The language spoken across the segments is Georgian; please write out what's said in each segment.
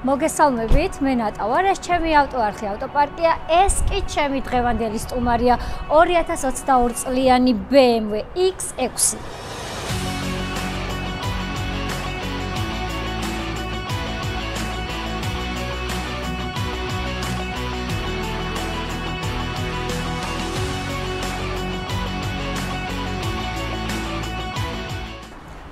მოგესალმებით, მე ნატა ვარ, ეს ჩემი ავტოარხი ავტოპარკია, ეს კი ჩემი დღევანდელი სტუმარია 2022 წლიანი BMW X6.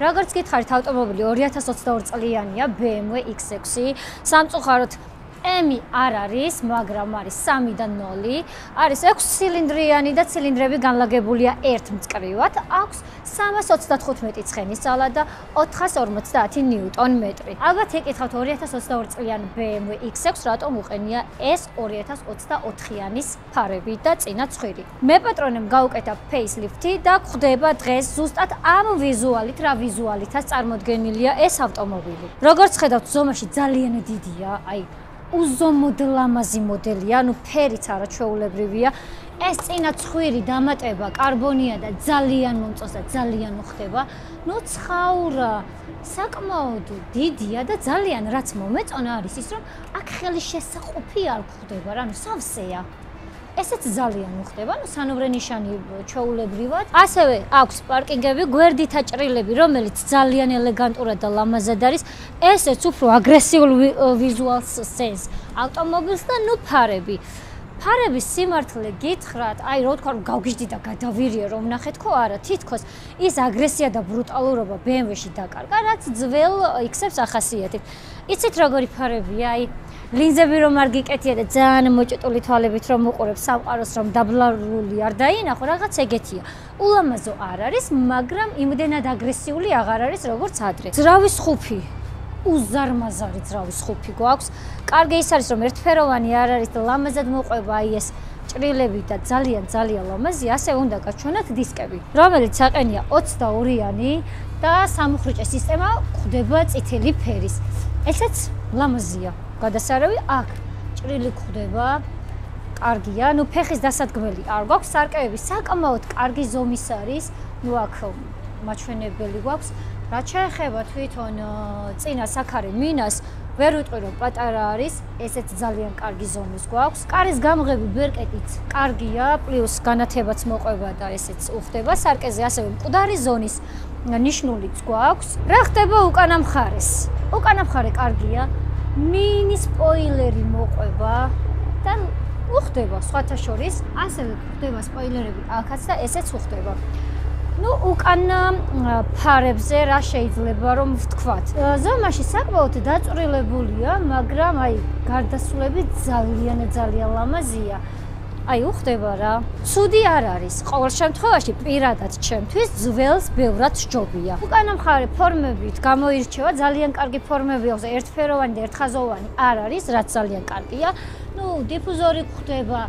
Როგორც გითხარით, ავტომობილი 2022 წლიანია BMW X6. სამწუხაროდ M არ არის, მაგრამ არის 3-დან 0. არის 6 ცილინდრიანი და ცილინდრები განლაგებულია ერთ მწკრივად. აქვს 335 ცხენის ძალა და 450 ნიუტონ-მეტრი. ალბათ ეკითხავთ 2022 წლიან BMW X6 რატომ უყენია ეს 2024-იანის ფარები და წინა ცხვირი. მე პატრონემ გაუკეთა ფეისლიფტი და გვხვდება დღეს ზუსტად ამ ვიზუალით, რა ვიზუალითაც წარმოდგენილია ეს ავტომობილი. როგორც ხედავთ, ზომაში ძალიან დიდია, აი უზომოდ ლამაზი მოდელია, ანუ ფერიც არაჩვეულებრივია. ეს წინა ცხვირი დამატება კარბონია და ძალიან მომწონს და ძალიან უხდება. ნუ ცხაურა საკმაოდ დიდია და ძალიან რაც მომეწონა არის ის, რომ აქ ხელი შესაყოფი არ გვხვდება, ანუ სავსეა. ესეც ძალიან უხდება, ну სანოვრე ნიშანი ჩვეულებრივად. ასევე აქვს პარკინგები, გვერდითა ჭრილები, რომელიც ძალიან ელეგანტურად და ლამაზად არის. ესეც უფრო აგრესიულ ვიზუალს სენს ავტომობილს და ну ფარები. ფარების სიმართლე გითხრათ, აი რო თქვა რომ გავგიჟდი და გადავირიე რომ ნახეთ ხო არა, თითქოს ის აგრესია და ბრუტალურობა BMW-ში დაკარგა, რაც ძველ X-ებს ახასიათებთ. იცით როგორი ფარებია, აი ლინზები რომ არ გიკეთია და ძალიან მოჭეტული თვალებით რომ უყურებს სამყაროს რომ დაბლარული არ დაინახო, რაღაც ეგეთია. ულამაზო არ არის, მაგრამ იმდენად აგრესიული აღარ არის როგორც ადრე. ძრავის ხუფი უზარმაზარი ძრავის ხუფი გვაქვს. კარგი ის არის რომ ერთფეროვანი არ არის და ლამაზად მოყვება აი ეს ჭრილები და ძალიან ლამაზი, ასე უნდა გაჩვენოთ დისკები, რომელიც აყენია 22-იანი და სამუხრუჭე სისტემა გვხვდება წითელი ფერის. ესეც ლამაზია. გადასარავი აქ ჭრილი გვხვდება, კარგია, ну ფეხის დასადგმელი არ გვაქვს, სარკმლები საკმაოდ კარგი ზომის არის, ну აქ მაჩვენებელი გვაქვს. რაც შეეხება თვითონ წინა საქარი მინას, ვერ ვიტყვი რომ პატარა არის, ესეც ძალიან კარგი ზომის გვაქვს. კარის გამღები ბერკეტით კარგია, პლუს განათებაც მოყვება და ესეც უხდება. სარკეზე ასევე მკვდარი ზონის ნიშნულიც გვაქვს. რა ხდება უკანა მხარეს? უკანა მხარე კარგია. მინი სპოილერი მოყვება და უხდება სხვათა შორის, ასევე გვხვდება სპოილერები აქაც და ესეც უხდება. ну უკანა ფარებზე რა შეიძლება რომ ვთქვათ? ზომაში საკმაოდ დაწვრილებულია, მაგრამ აი გარდასვლები ძალიან ლამაზია. აი უხდება რა. ცუდი არ არის. ყოველ შემთხვევაში პირადად ჩემთვის ძველს ბევრად სჯობია. უკანა მხარე ფორმებით გამოირჩევა, ძალიან კარგი ფორმები აქვს, ერთფეროვანი და ერთხაზოვანი არ არის, რაც ძალიან კარგია. ну დიფუზორი გვხვდება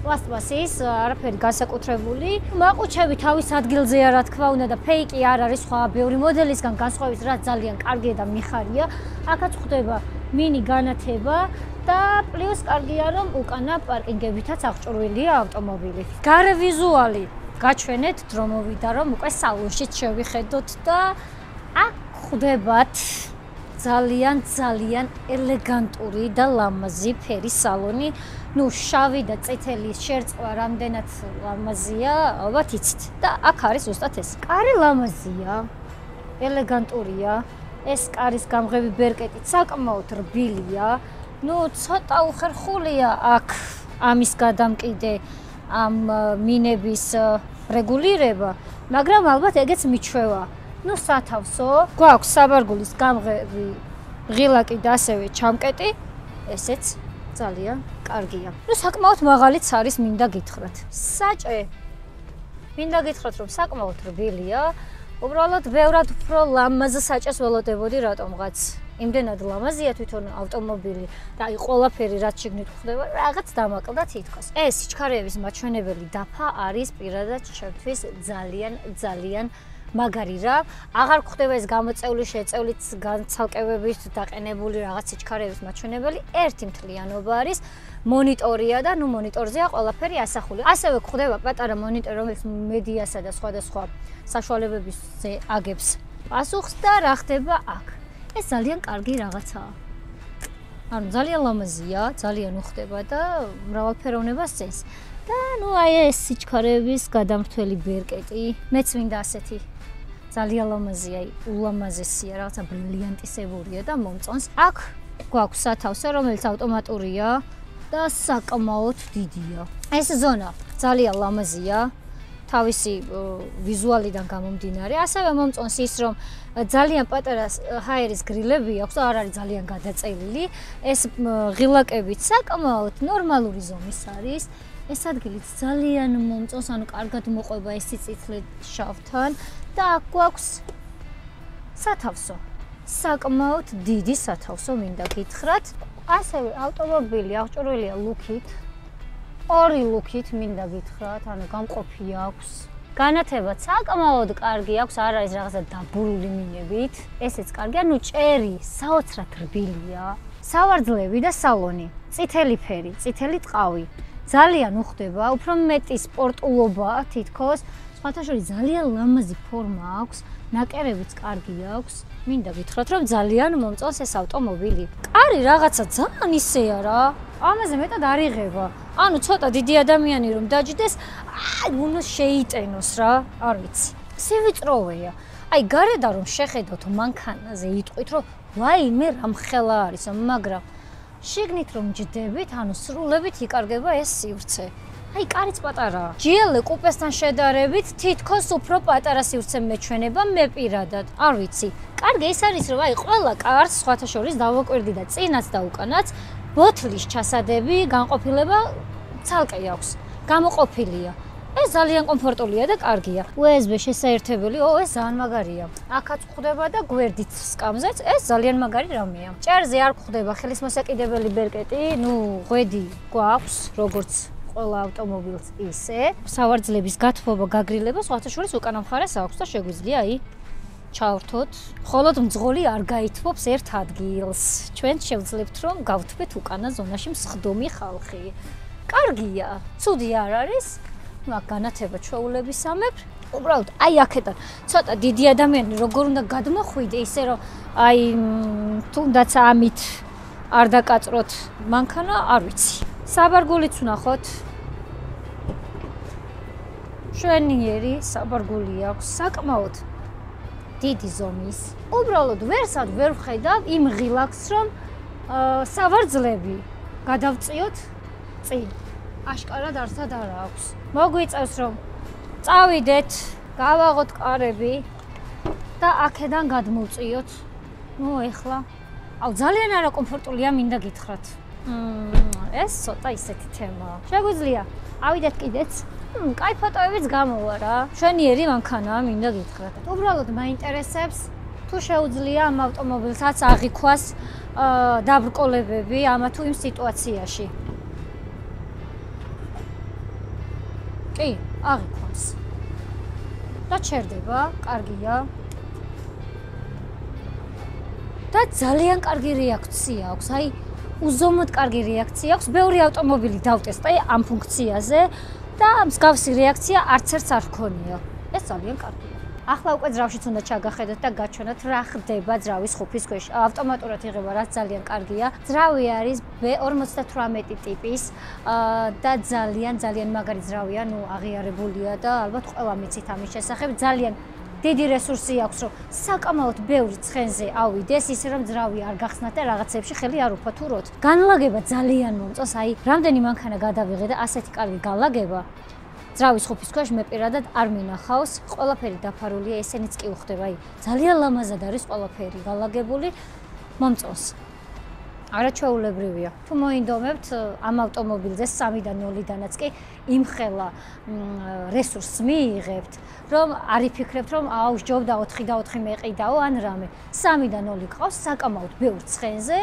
პლასტმასის, არაფერი განსაკუთრებული. მაყუჩები თავის ადგილზეა, რა თქმა უნდა და ფეიკი არ არის სხვა ბევრი მოდელისგან განსხვავებით, რაც ძალიან კარგია და მიხარია. აქაც გვხვდება მინი განათება და პლუს კარგია რომ უკანა პარკინგებითაც აღჭურვილია ავტომობილი. გარე ვიზუალი გაჩვენეთ დრო მოვიდა რომ უკვე სალონშიც შევიხედოთ და აქ გვხვდებათ ძალიან ელეგანტური და ლამაზი ფერის სალონი. ну შავი და წითელი შერწყვა რამდენად ლამაზია, ალბათ იცით. და აქ არის ზუსტად ეს. კარი ლამაზია, ელეგანტურია. ეს კარის გამღები ბერკეტით საკმაოდ რბილია. ну ცოტა უხერხულია აქ ამის გადამკიდე ამ მინების რეგულირება, მაგრამ ალბათ ეგეც მიჩვევა. ну სათავსო გვაქვს საბარგულის გამღები, ღილაკი და ასევე ჩამკეტი, ესეც ძალიან კარგია. ну საკმაოდ მაღალიც არის, მინდა გითხრათ. საჭე მინდა გითხრათ რომ საკმაოდ რბილია. უბრალოდ ბევრად უფრო ლამაზ საჭეს ველოდებოდი რატომღაც. იმდენად ლამაზია თვითონ ავტომობილი და აი ყველაფერი რაც შეგნით ხდება, რაღაც დამაკლდა თითქოს. ეს სიჩქარეების მაჩვენებელი დაფა არის პირადად ჩემთვის ძალიან მაგარი რა. აღარ გვხვდება ეს გამოწეული შეწევლით განცალკევებით დაყენებული რაღაც სიჩქარეების მაჩვენებელი, ერთი მთლიანობა არის. მონიტორია და ნუ მონიტორზეა ყველაფერი ასახული. ასევე გვხვდება პატარა მონიტორი, რომელიც მედიასა და სხვადასხვა საშუალებებზე აგებს პასუხს და რა ხდება აქ. ეს ძალიან კარგი რაღაცაა. ანუ ძალიან ლამაზია, ძალიან უხდება და მრავალფეროვნებას წეს. და აი ეს სიჩქარეების გადამრთველი ბერკეტი, მეც მინდა ასეთი. ძალიან ლამაზია, ულამაზესია, რაღაცა ბრილიანტისებურია და მომწონს. აქ გვაქვს სათავსო, რომელიც ავტომატურია და საკმაოდ დიდია. ეს ზონა ძალიან ლამაზია. თავისი ვიზუალიდან გამომდინარე, ასევე მომწონს ის, რომ ძალიან პატარა ჰაერის გრილები აქვს და არ არის ძალიან გადაწელილი. ეს ღილაკებიც საკმაოდ ნორმალური ზომის არის. ეს ადგილიც ძალიან მომწონს, ანუ კარგად მოყვება ეს სიწითლე შავთან და აქ გვაქვს სათავსო. საკმაოდ დიდი სათავსო მინდა გითხრათ. ასევე ავტომობილი აღჭურვილია ლუქით. ორი ლუქით მინდა გითხრათ, ანუ გამყოფი აქვს. განათება საკმაოდ კარგი აქვს, არ არის რაღაცა დაბურული მინებით. ესეც კარგი, ანუ ჭერი საოცრად რბილია. სავარძლები და სალონი, წითელი ფერი, წითელი ტყავი. ძალიან უხდება, უფრო მეტი სპორტულობა თითქოს. სხვათა შორის ძალიან ლამაზი ფორმა აქვს, ნაკერებიც კარგი აქვს. მინდა გითხრათ, რომ ძალიან მომწონს ეს ავტომობილი. კარი რაღაცა ძალიან ისეა რა. ამაზე მეტად არ იღება. ანუ ცოტა დიდი ადამიანი რომ დაჯდეს, უნდა შეიტენოს რა, არ ვიცი. სივიწროვეა. აი გარედან რომ შეხედოთ მანქანაზე, იტყვით რომ ვაიმე რამხელა არის, მაგრამ შიგნით რომ ჯდებით, ანუ სრულებით იკარგება ეს სივრცე. აი კარიც პატარაა. GL კუპესთან შედარებით თითქოს უფრო პატარა სივრცე მეჩვენება მე პირადად. არ ვიცი. კარგი ის არის რომ აი ყველა კარს სხვათა შორის დავაკვირდი და წინაც და უკანაც ბოთლის ჩასადები, განყოფილება ცალკე აქვს. გამოყოფილია. ეს ძალიან კომფორტულია და კარგია. USB შესაერთებელი, ეს ძალიან მაგარია. აქაც გვხვდება და გვერდით სკამზეც, ეს ძალიან მაგარი რამეა. ჭერზე არ გვხვდება ხელისმოსაკიდებელი ბერკეტი, ღვედი გვაქვს, როგორც ყველა ავტომობილს ისე. სავარძლების გათბობა, გაგრილება სხვათა შორის უკანა მხარეს აქვს და შეგვიძლია ჩავრთოთ. მხოლოდ მძღოლი არ გაითბობს ერთ ადგილს. ჩვენ შევძლებთ რომ გავთბეთ უკანა ზონაში მსხდომი ხალხი. კარგია, ცუდი არ არის. აქ განათება ჩვეულებისამებრ. უბრალოდ აი აქედან ცოტა დიდი ადამიანი როგორ უნდა გადმოხვიდე ისე რომ აი თუნდაც ამით არ დაკაწროთ მანქანა, არ ვიცი. საბარგულიც ვნახოთ. შვენიერი საბარგული აქვს, საკმაოდ დიდი ზომის. უბრალოდ ვერსად ვერ ვხედავ იმ ღილაკს, რომ სავარძლები გადავწიოთ წინ. აშკარად არსად არ აქვს. მოგვიწევს რომ წავიდეთ, გავაღოთ კარები და აქედან გადმოვწიოთ. ეხლა ძალიან არაკომფორტულია მინდა გითხრათ. ეს ცოტა ისეთი თემაა. შეგვიძლია ავიდეთ კიდეც. კაი ფოტოებიც გამოვა რა. შვენიერი მანქანაა მინდა გითხრათ. უბრალოდ მაინტერესებს თუ შეუძლია ამ ავტომობილსაც აღიქვას დაბრკოლებები ამა თუ იმ სიტუაციაში. კი, აღიქვამს. და ჩერდება, კარგია. და ძალიან კარგი რეაქცია აქვს. აი, უზომოდ კარგი რეაქცია აქვს. ბევრი ავტომობილი დავტესტე ამ ფუნქციაზე და მსგავსი რეაქცია არც ერთს არ ჰქონია. ეს ძალიან კარგია. ახლა უკვე ძრავშიც უნდა ჩაგახედოთ და გაჩვენოთ რა ხდება ძრავის ხუფის ქვეშ. ავტომატურად იღება, რაც ძალიან კარგია. ძრავი არის B58 ტიპის და ძალიან მაგარი ძრავია, აღიარებულია და ალბათ ყველა მიცით ამის შესახებ. ძალიან დიდი რესურსი აქვს, რომ საკმაოდ ბევრი ცხენზე ავიდეს, ისე რომ ძრავი არ გახსნათ და რაღაცებში ხელი არ უფათუროთ. განლაგება ძალიან მომწონს, აი, რამდენი მანქანა გადავიღე და ასეთი კარგი განლაგება. ძრავის ხუფის ქვეშ მე პირადად არ მინახავს, ყველაფერი დაფარულია, ესენიც კი უხდება, აი, ძალიან ლამაზად არის ყველაფერი განლაგებული, მომწონს. არაჩვეულებრივია. თუ მოინდომებთ ამ ავტომობილზე 3-დან 0-დანაც კი იმხელა რესურსს მიიღებთ, რომ არ იფიქრებთ, რომ სჯობდა 4 და 4 მეყიდაო ან რამე. 3-დან 0 ყავს საკმაოდ ბევრ ცხენზე.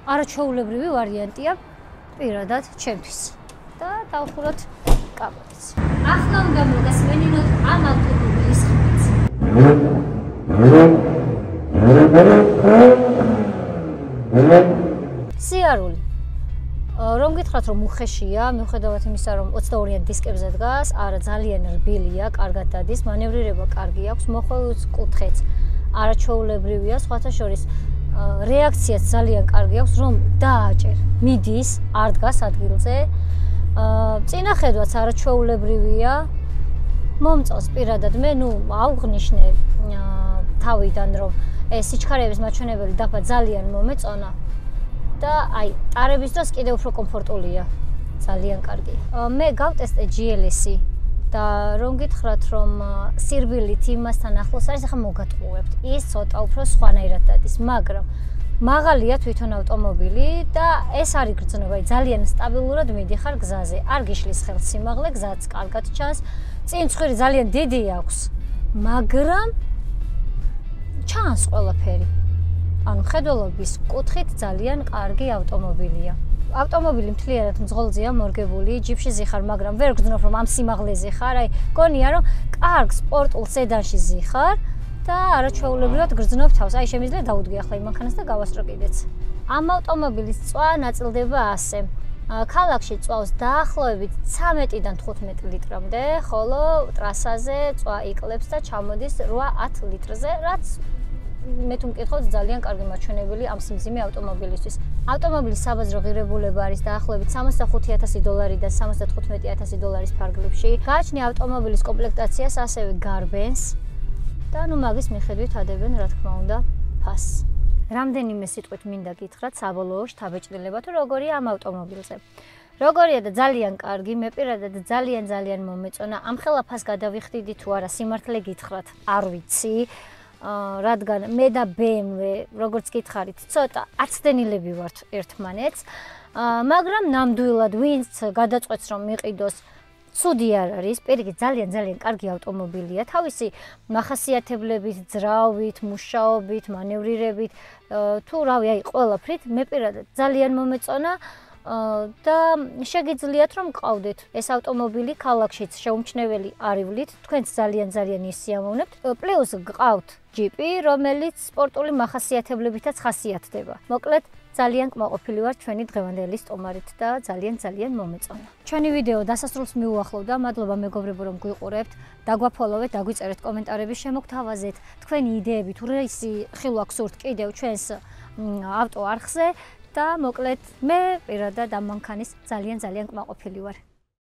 არაჩვეულებრივი ვარიანტია პირადად ჩემთვის. და დავხუროთ კაბოც. ახლა უნდა მოგასმენინოთ ამ ავტომობილის ხმაც. სიარული. რომ გითხრათ რომ უხეშია, მიუხედავად იმისა რომ 22-იან დისკებზე დგას, არა ძალიან რბილია, კარგად დადის, მანევრირება კარგი აქვს, მოხვევის კუთხეც არაჩვეულებრივია, სხვათა შორის რეაქციაც ძალიან კარგი აქვს, რომ დააჭერ, მიდის, არ დგას ადგილზე. წინახედვაც არაჩვეულებრივია. მომწონს პირადად მე, ავღნიშნე თავიდან, რომ ეს სიჩქარეების მაჩვენებელი დაფა ძალიან მომეწონა და აი, ტარების დროს კიდევ უფრო კომფორტულია. ძალიან კარგი. მე გავტესტე GLS-ი და რომ გითხრათ, რომ სირბილით იმასთან ახლოს არის, ახლა მოგატყუებთ. ის ცოტა უფრო სხვანაირად დადის, მაგრამ მაღალია თვითონ ავტომობილი და ეს არის გრძნობა, ძალიან სტაბილურად მიდიხარ გზაზე. არ გიშლის ხელს სიმაღლე, გზაც კარგად ჩანს. წინ ცხვირი ძალიან დიდი აქვს, მაგრამ ჩანს ყველაფერი. ანუ ხედველობის კუთხით ძალიან კარგი ავტომობილია. ავტომობილი მთლიანად მძღოლზეა მორგებული, ჯიპში ზიხარ, მაგრამ ვერ გძნობ, რომ ამ სიმაღლეზე ხარ. აი, გონია, რომ კარგ სპორტულ სედანში ზიხარ და არაჩვეულებრივად გრძნობ თავს. აი, შემიძლია დავუდგე ახლა იმ მანქანას და გავასწრო კიდეც. ამ ავტომობილის წვა ნაწილდება ასე. ქალაქში წვავს დაახლოებით 13-დან 15 litrამდე, ხოლო ტრასაზე წვა იკლებს და ჩამოდის 8-10 litrზე, რაც მე თუ მკითხავთ ძალიან კარგი მაჩვენებელი ამ სიმძიმე ავტომობილისთვის. ავტომობილის საბაზრო ღირებულება არის დაახლოებით $65,000 და $75,000 ფარგლებში. გააჩნია ავტომობილის კომპლექტაციას ასევე გარბენს და მაგის მიხედვით ადებენ რა თქმა უნდა ფასს. რამდენიმე სიტყვით მინდა გითხრათ საბოლოო შთაბეჭდილება თუ როგორია ამ ავტომობილზე. როგორია და ძალიან კარგი, მე პირადად ძალიან მომეწონა. ამ ხელა ფას გადავიხდიდი თუ არა, სიმართლე გითხრათ, არ ვიცი. რადგან მე და BMW, როგორც გითხარით, ცოტა აცდენილები ვართ ერთმანეთს, მაგრამ ნამდვილად ვინც გადაწყვეტს რომ მიყიდოს, ცუდი არ არის, პირიქით ძალიან კარგი ავტომობილია, თავისი მახასიათებლებით, ძრავით, მუშაობით, მანევრირებით, თუ რავი, აი ყველაფრით, მე პირადად ძალიან მომეწონა და შეგიძლიათ რომ გყავდეთ ეს ავტომობილი ქალაქშიც შეუმჩნეველი არივლით, თქვენც ძალიან ისიამოვნებთ. პლუს გყავთ ჯიპი, რომელიც სპორტული მახასიათებლებითაც ხასიათდება. მოკლედ ძალიან კმაყოფილი ვარ ჩვენი დღევანდელი სტუმარით და ძალიან მომეწონა. ჩვენი ვიდეო დასასრულს მიუახლოვდა, მადლობა მეგობრებო რომ გვიყურებთ, დაგვაფოლოვეთ, დაგვიწერეთ კომენტარები, შემოგთავაზეთ თქვენი იდეები თუ რისი ხილვა გსურთ კიდევ ჩვენს ავტო არხზე და მოკლედ მე პირადად ამ მანქანის ძალიან კმაყოფილი ვარ.